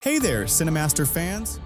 Hey there, Cinemaster fans!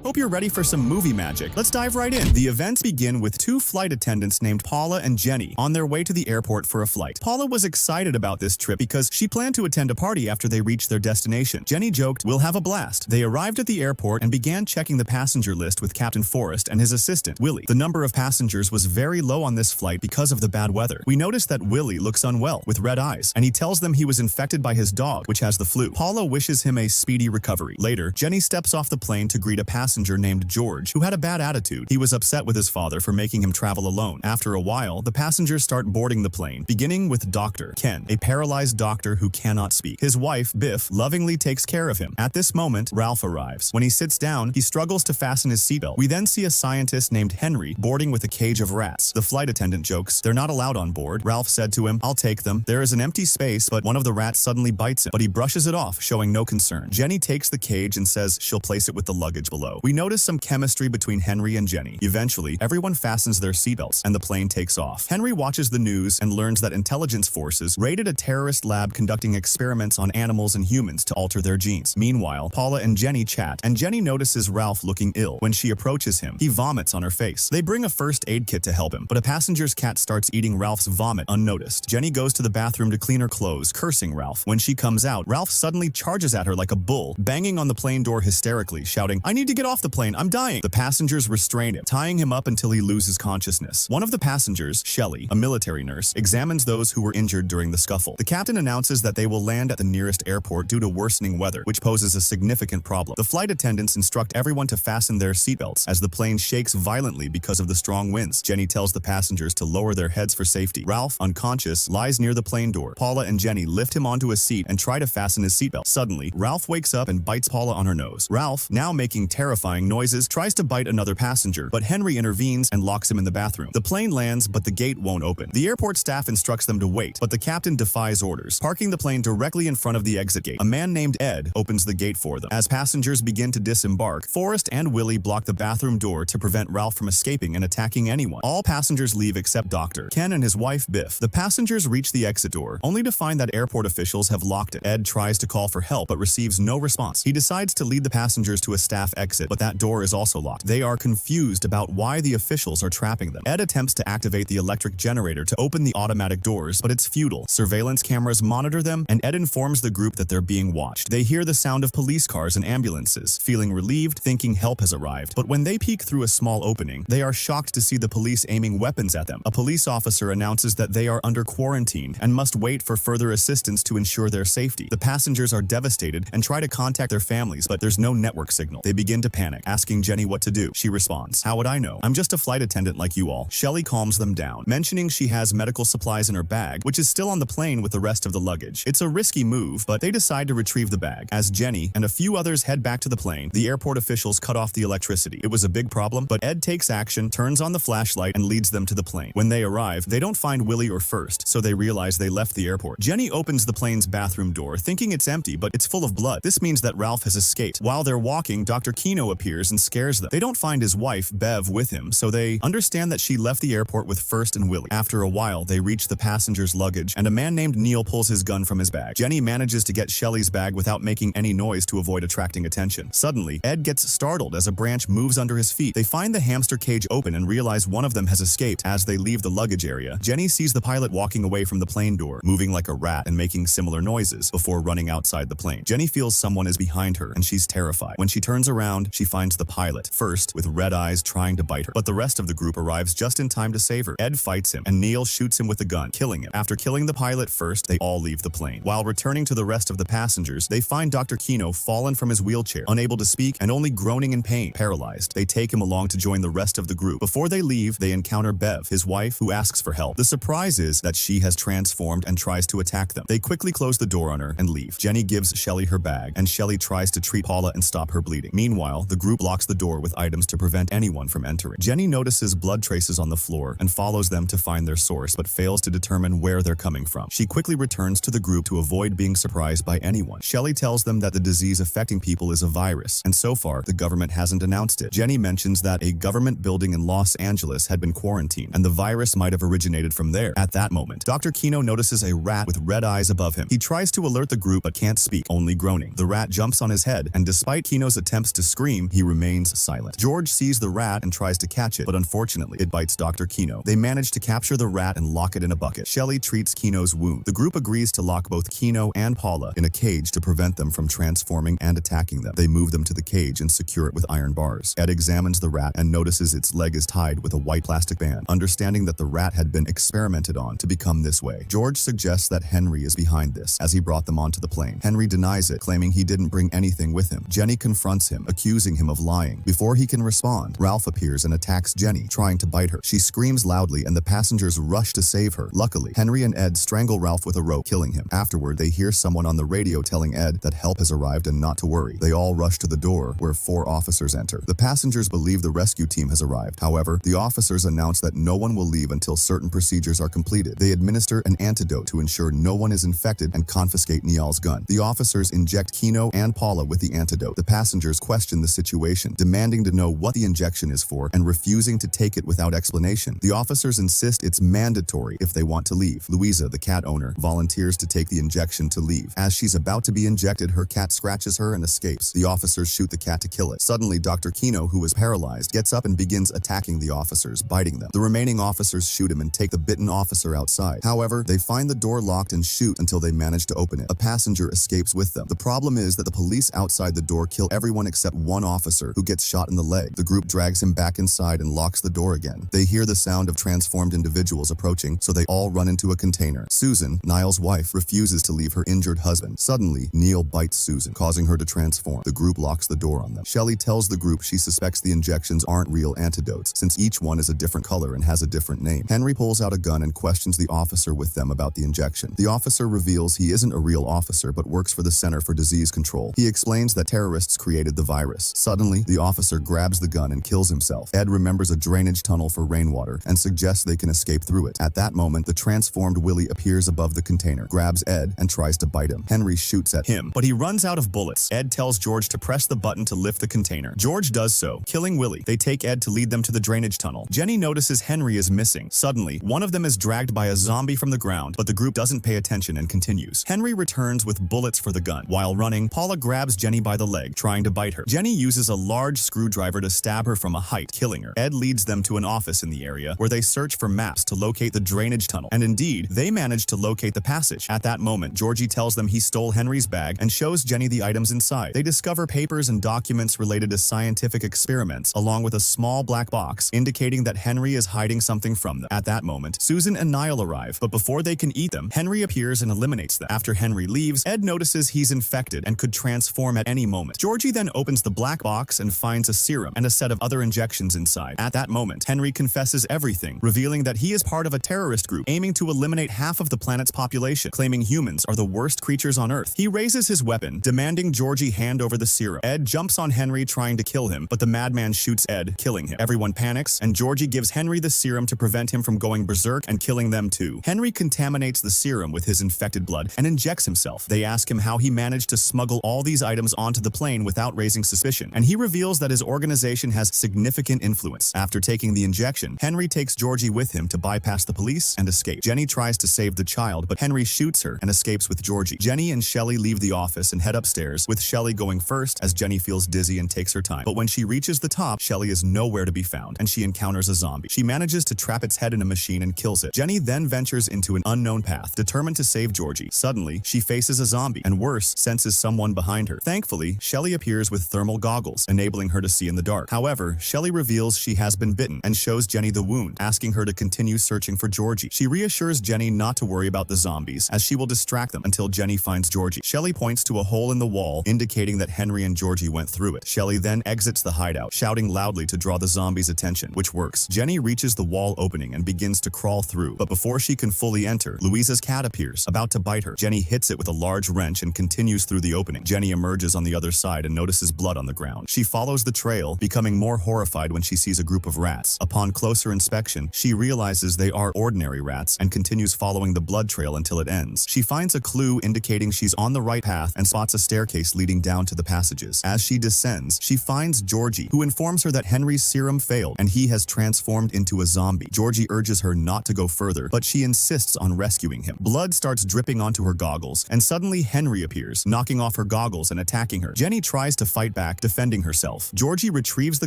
Hope you're ready for some movie magic. Let's dive right in. The events begin with two flight attendants named Paula and Jenny on their way to the airport for a flight. Paula was excited about this trip because she planned to attend a party after they reached their destination. Jenny joked, "We'll have a blast." They arrived at the airport and began checking the passenger list with Captain Forrest and his assistant, Willie. The number of passengers was very low on this flight because of the bad weather. We noticed that Willie looks unwell, with red eyes, and he tells them he was infected by his dog, which has the flu. Paula wishes him a speedy recovery. Later, Jenny steps off the plane to greet a passenger named George, who had a bad attitude. He was upset with his father for making him travel alone. After a while, the passengers start boarding the plane, beginning with Dr. Ken, a paralyzed doctor who cannot speak. His wife, Biff, lovingly takes care of him. At this moment, Ralph arrives. When he sits down, he struggles to fasten his seatbelt. We then see a scientist named Henry boarding with a cage of rats. The flight attendant jokes, "They're not allowed on board." Ralph said to him, "I'll take them." There is an empty space, but one of the rats suddenly bites him, but he brushes it off, showing no concern. Jenny takes the cage and says she'll place it with the luggage below. We notice some chemistry between Henry and Jenny. Eventually, everyone fastens their seatbelts and the plane takes off. Henry watches the news and learns that intelligence forces raided a terrorist lab conducting experiments on animals and humans to alter their genes. Meanwhile, Paula and Jenny chat, and Jenny notices Ralph looking ill. When she approaches him, he vomits on her face. They bring a first aid kit to help him, but a passenger's cat starts eating Ralph's vomit unnoticed. Jenny goes to the bathroom to clean her clothes, cursing Ralph. When she comes out, Ralph suddenly charges at her like a bull, banging on the plane door hysterically, shouting, "I need to get off the plane, I'm dying." The passengers restrain him, tying him up until he loses consciousness. One of the passengers, Shelley, a military nurse, examines those who were injured during the scuffle. The captain announces that they will land at the nearest airport due to worsening weather, which poses a significant problem. The flight attendants instruct everyone to fasten their seatbelts as the plane shakes violently because of the strong winds. Jenny tells the passengers to lower their heads for safety. Ralph, unconscious, lies near the plane door. Paula and Jenny lift him onto a seat and try to fasten his seatbelt. Suddenly, Ralph wakes up and bites Paula on her nose. Ralph, now making terrifying noises, tries to bite another passenger, but Henry intervenes and locks him in the bathroom. The plane lands, but the gate won't open. The airport staff instructs them to wait, but the captain defies orders, parking the plane directly in front of the exit gate. A man named Ed opens the gate for them. As passengers begin to disembark, Forrest and Willie block the bathroom door to prevent Ralph from escaping and attacking anyone. All passengers leave except Dr. Ken and his wife, Biff. The passengers reach the exit door, only to find that airport officials have locked it. Ed tries to call for help, but receives no response. He decides to lead the passengers to a staff exit, but that door is also locked. They are confused about why the officials are trapping them. Ed attempts to activate the electric generator to open the automatic doors, but it's futile. Surveillance cameras monitor them, and Ed informs the group that they're being watched. They hear the sound of police cars and ambulances, feeling relieved, thinking help has arrived. But when they peek through a small opening, they are shocked to see the police aiming weapons at them. A police officer announces that they are under quarantine and must wait for further assistance to ensure their safety. The passengers are devastated and try to contact their families, but there's no network signal. They begin to panic, asking Jenny what to do. She responds, "How would I know? I'm just a flight attendant like you all." Shelley calms them down, mentioning she has medical supplies in her bag, which is still on the plane with the rest of the luggage. It's a risky move, but they decide to retrieve the bag. As Jenny and a few others head back to the plane, the airport officials cut off the electricity. It was a big problem, but Ed takes action, turns on the flashlight, and leads them to the plane. When they arrive, they don't find Willie or First, so they realize they left the airport. Jenny opens the plane's bathroom door, thinking it's empty, but it's full of blood. This means that Ralph has escaped. While they're walking, Dr. Kino appears and scares them. They don't find his wife, Bev, with him, so they understand that she left the airport with First and Willie. After a while, they reach the passenger's luggage, and a man named Neil pulls his gun from his bag. Jenny manages to get Shelley's bag without making any noise to avoid attracting attention. Suddenly, Ed gets startled as a branch moves under his feet. They find the hamster cage open and realize one of them has escaped. As they leave the luggage area, Jenny sees the pilot walking away from the plane door, moving like a rat and making similar noises before running outside the plane. Jenny feels someone is behind her, and she's terrified. When she turns around, she finds the pilot, First, with red eyes trying to bite her, but the rest of the group arrives just in time to save her. Ed fights him, and Neil shoots him with a gun, killing him. After killing the pilot First, they all leave the plane. While returning to the rest of the passengers, they find Dr. Kino fallen from his wheelchair, unable to speak and only groaning in pain, paralyzed. They take him along to join the rest of the group. Before they leave, they encounter Bev, his wife, who asks for help. The surprise is that she has transformed and tries to attack them. They quickly close the door on her and leave. Jenny gives Shelley her bag, and Shelley tries to treat Paula and stop her bleeding. Meanwhile, the group locks the door with items to prevent anyone from entering. Jenny notices blood traces on the floor and follows them to find their source, but fails to determine where they're coming from. She quickly returns to the group to avoid being surprised by anyone. Shelley tells them that the disease affecting people is a virus, and so far, the government hasn't announced it. Jenny mentions that a government building in Los Angeles had been quarantined, and the virus might have originated from there. At that moment, Dr. Kino notices a rat with red eyes above him. He tries to alert the group but can't speak, only groaning. The rat jumps on his head, and despite Kino's attempts to scream, he remains silent. George sees the rat and tries to catch it, but unfortunately, it bites Dr. Kino. They manage to capture the rat and lock it in a bucket. Shelley treats Kino's wound. The group agrees to lock both Kino and Paula in a cage to prevent them from transforming and attacking them. They move them to the cage and secure it with iron bars. Ed examines the rat and notices its leg is tied with a white plastic band, understanding that the rat had been experimented on to become this way. George suggests that Henry is behind this, as he brought them onto the plane. Henry denies it, claiming he didn't bring anything with him. Jenny confronts him, accusing him of lying. Before he can respond, Ralph appears and attacks Jenny, trying to bite her. She screams loudly and the passengers rush to save her. Luckily, Henry and Ed strangle Ralph with a rope, killing him. Afterward, they hear someone on the radio telling Ed that help has arrived and not to worry. They all rush to the door, where 4 officers enter. The passengers believe the rescue team has arrived. However, the officers announce that no one will leave until certain procedures are completed. They administer an antidote to ensure no one is infected and confiscate Niall's gun. The officers inject Kino and Paula with the antidote. The passengers question the situation, demanding to know what the injection is for and refusing to take it without explanation. The officers insist it's mandatory if they want to leave. Louisa, the cat owner, volunteers to take the injection to leave. As she's about to be injected, her cat scratches her and escapes. The officers shoot the cat to kill it. Suddenly, Dr. Kino, who is paralyzed, gets up and begins attacking the officers, biting them. The remaining officers shoot him and take the bitten officer outside. However, they find the door locked and shoot until they manage to open it. A passenger escapes with them. The problem is that the police outside the door kill everyone except one officer, who gets shot in the leg. The group drags him back inside and locks the door again. They hear the sound of transformed individuals approaching, so they all run into a container. Susan, Niall's wife, refuses to leave her injured husband. Suddenly, Neil bites Susan, causing her to transform. The group locks the door on them. Shelley tells the group she suspects the injections aren't real antidotes, since each one is a different color and has a different name. Henry pulls out a gun and questions the officer with them about the injection. The officer reveals he isn't a real officer but works for the Center for Disease Control. He explains that terrorists created the virus. Suddenly, the officer grabs the gun and kills himself. Ed remembers a drainage tunnel for rainwater and suggests they can escape through it. At that moment, the transformed Willie appears above the container, grabs Ed, and tries to bite him. Henry shoots at him, but he runs out of bullets. Ed tells George to press the button to lift the container. George does so, killing Willie. They take Ed to lead them to the drainage tunnel. Jenny notices Henry is missing. Suddenly, one of them is dragged by a zombie from the ground, but the group doesn't pay attention and continues. Henry returns with bullets for the gun. While running, Paula grabs Jenny by the leg, trying to bite her. Jenny uses a large screwdriver to stab her from a height, killing her. Ed leads them to an office in the area, where they search for maps to locate the drainage tunnel, and indeed, they manage to locate the passage. At that moment, Georgie tells them he stole Henry's bag and shows Jenny the items inside. They discover papers and documents related to scientific experiments, along with a small black box, indicating that Henry is hiding something from them. At that moment, Susan and Niall arrive, but before they can eat them, Henry appears and eliminates them. After Henry leaves, Ed notices he's infected and could transform at any moment. Georgie then opens the black box and finds a serum and a set of other injections inside. At that moment, Henry confesses everything, revealing that he is part of a terrorist group aiming to eliminate half of the planet's population, claiming humans are the worst creatures on Earth. He raises his weapon, demanding Georgie hand over the serum. Ed jumps on Henry trying to kill him, but the madman shoots Ed, killing him. Everyone panics, and Georgie gives Henry the serum to prevent him from going berserk and killing them too. Henry contaminates the serum with his infected blood and injects himself. They ask him how he managed to smuggle all these items onto the plane without raising suspicion, and he reveals that his organization has significant influence. After taking the injection, Henry takes Georgie with him to bypass the police and escape. Jenny tries to save the child, but Henry shoots her and escapes with Georgie. Jenny and Shelley leave the office and head upstairs, with Shelley going first as Jenny feels dizzy and takes her time. But when she reaches the top, Shelley is nowhere to be found, and she encounters a zombie. She manages to trap its head in a machine and kills it. Jenny then ventures into an unknown path, determined to save Georgie. Suddenly, she faces a zombie, and worse, senses someone behind her. Thankfully, Shelley appears with thermal goggles, enabling her to see in the dark. However, Shelley reveals she has been bitten and shows Jenny the wound, asking her to continue searching for Georgie. She reassures Jenny not to worry about the zombies, as she will distract them until Jenny finds Georgie. Shelley points to a hole in the wall, indicating that Henry and Georgie went through it. Shelley then exits the hideout, shouting loudly to draw the zombies' attention, which works. Jenny reaches the wall opening and begins to crawl through, but before she can fully enter, Louisa's cat appears, about to bite her. Jenny hits it with a large wrench and continues through the opening. Jenny emerges on the other side and notices blood on the ground. ground. She follows the trail, becoming more horrified when she sees a group of rats. Upon closer inspection, she realizes they are ordinary rats and continues following the blood trail until it ends. She finds a clue indicating she's on the right path and spots a staircase leading down to the passages. As she descends, she finds Georgie, who informs her that Henry's serum failed and he has transformed into a zombie. Georgie urges her not to go further, but she insists on rescuing him. Blood starts dripping onto her goggles, and suddenly Henry appears, knocking off her goggles and attacking her. Jenny tries to fight back, defending herself. Georgie retrieves the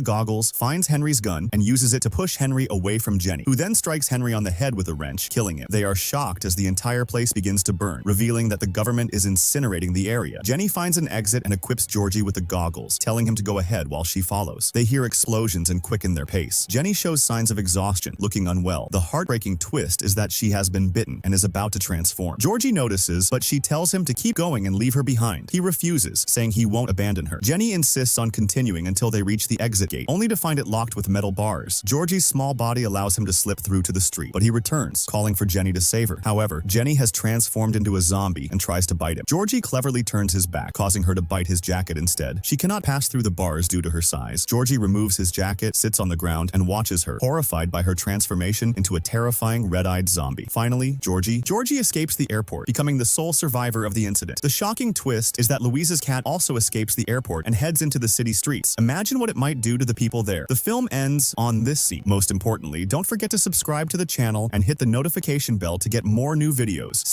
goggles, finds Henry's gun, and uses it to push Henry away from Jenny, who then strikes Henry on the head with a wrench, killing him. They are shocked as the entire place begins to burn, revealing that the government is incinerating the area. Jenny finds an exit and equips Georgie with the goggles, telling him to go ahead while she follows. They hear explosions and quicken their pace. Jenny shows signs of exhaustion, looking unwell. The heartbreaking twist is that she has been bitten and is about to transform. Georgie notices, but she tells him to keep going and leave her behind. He refuses, saying he won't abandon her. Jenny insists on continuing until they reach the exit gate, only to find it locked with metal bars. Georgie's small body allows him to slip through to the street, but he returns, calling for Jenny to save her. However, Jenny has transformed into a zombie and tries to bite him. Georgie cleverly turns his back, causing her to bite his jacket instead. She cannot pass through the bars due to her size. Georgie removes his jacket, sits on the ground, and watches her, horrified by her transformation into a terrifying red-eyed zombie. Finally, Georgie escapes the airport, becoming the sole survivor of the incident. The shocking twist is that Louise's cat also escapes the airport and heads into the city streets. Imagine what it might do to the people there. The film ends on this scene. Most importantly, don't forget to subscribe to the channel and hit the notification bell to get more new videos.